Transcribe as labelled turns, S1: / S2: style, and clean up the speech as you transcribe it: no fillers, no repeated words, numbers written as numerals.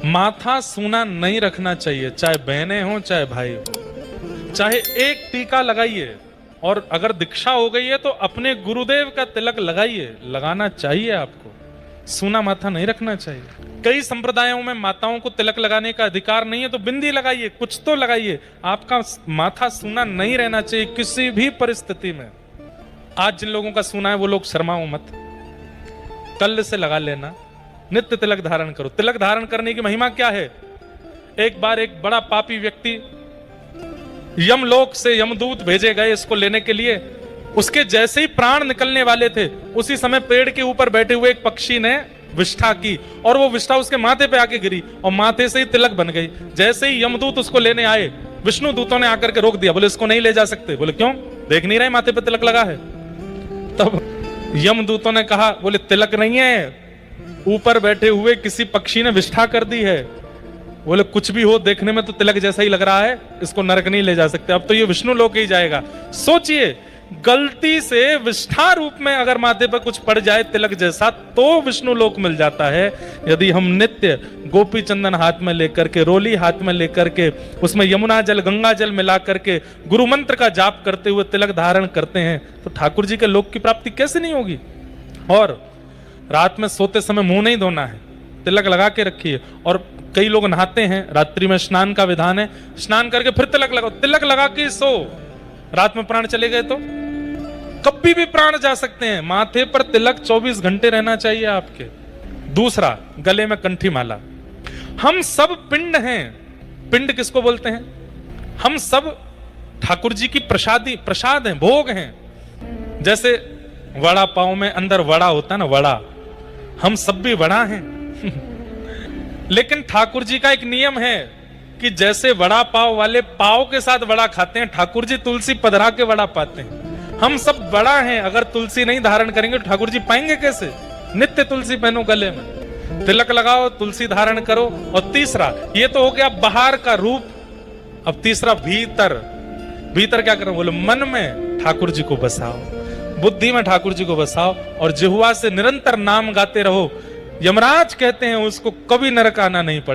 S1: माथा सूना नहीं रखना चाहिए, चाहे बहनें हो चाहे भाई हो। चाहे एक टीका लगाइए, और अगर दीक्षा हो गई है तो अपने गुरुदेव का तिलक लगाइए, लगाना चाहिए आपको। सूना माथा नहीं रखना चाहिए। कई संप्रदायों में माताओं को तिलक लगाने का अधिकार नहीं है, तो बिंदी लगाइए, कुछ तो लगाइए। आपका माथा सूना नहीं रहना चाहिए किसी भी परिस्थिति में। आज जिन लोगों का सूना है वो लोग शर्माओ मत, कल से लगा लेना। नित्य तिलक धारण करो। तिलक धारण करने की महिमा क्या है? एक बार एक बड़ा पापी व्यक्ति यमलोक से यमदूत भेजे गए इसको लेने के लिए। उसके जैसे ही प्राण निकलने वाले थे, उसी समय पेड़ के ऊपर बैठे हुए एक पक्षी ने विष्ठा की, और वो विष्ठा उसके माथे पे आके गिरी और माथे से ही तिलक बन गई। जैसे ही यमदूत उसको लेने आए, विष्णु दूतों ने आकर के रोक दिया। बोले इसको नहीं ले जा सकते। बोले क्यों? देख नहीं रहे माथे पे तिलक लगा है? तब यमदूतों ने कहा, बोले तिलक नहीं है, ऊपर बैठे हुए किसी पक्षी ने विष्ठा कर दी है। बोले कुछ भी हो, देखने में तो तिलक जैसा ही लग रहा है, इसको नरक नहीं ले जा सकते, अब तो ये विष्णु लोक ही जाएगा। सोचिए, गलती से विष्ठा रूप में अगर माथे पर कुछ पड़ जाए तिलक जैसा, तो विष्णु लोक मिल जाता है। यदि हम नित्य गोपी चंदन हाथ में लेकर के, रोली हाथ में लेकर के, उसमें यमुना जल गंगा जल मिला करके गुरु मंत्र का जाप करते हुए तिलक धारण करते हैं, तो ठाकुर जी के लोक की प्राप्ति कैसे नहीं होगी। और रात में सोते समय मुंह नहीं धोना है, तिलक लगा के रखिए। और कई लोग नहाते हैं, रात्रि में स्नान का विधान है, स्नान करके फिर तिलक लगाओ। तिलक लगा के सो, रात में प्राण चले गए तो कभी भी प्राण जा सकते हैं। माथे पर तिलक 24 घंटे रहना चाहिए आपके। दूसरा, गले में कंठी माला। हम सब पिंड हैं। पिंड किसको बोलते हैं? हम सब ठाकुर जी की प्रसाद हैं, भोग हैं। जैसे वड़ा पाव में अंदर वड़ा होता है ना, वड़ा, हम सब भी वड़ा हैं। लेकिन ठाकुर जी का एक नियम है कि जैसे वड़ा पाव वाले पाव के साथ वड़ा खाते हैं, ठाकुर जी तुलसी पधरा के वड़ा पाते हैं। हम सब वड़ा हैं। अगर तुलसी नहीं धारण करेंगे तो ठाकुर जी पाएंगे कैसे? नित्य तुलसी पहनो गले में, तिलक लगाओ, तुलसी धारण करो। और तीसरा, ये तो हो गया बाहर का रूप। अब तीसरा, भीतर। भीतर क्या करो? बोले मन में ठाकुर जी को बसाओ, बुद्धि में ठाकुर जी को बसाओ, और जिह्वा से निरंतर नाम गाते रहो। यमराज कहते हैं उसको कभी नरक आना नहीं पड़े।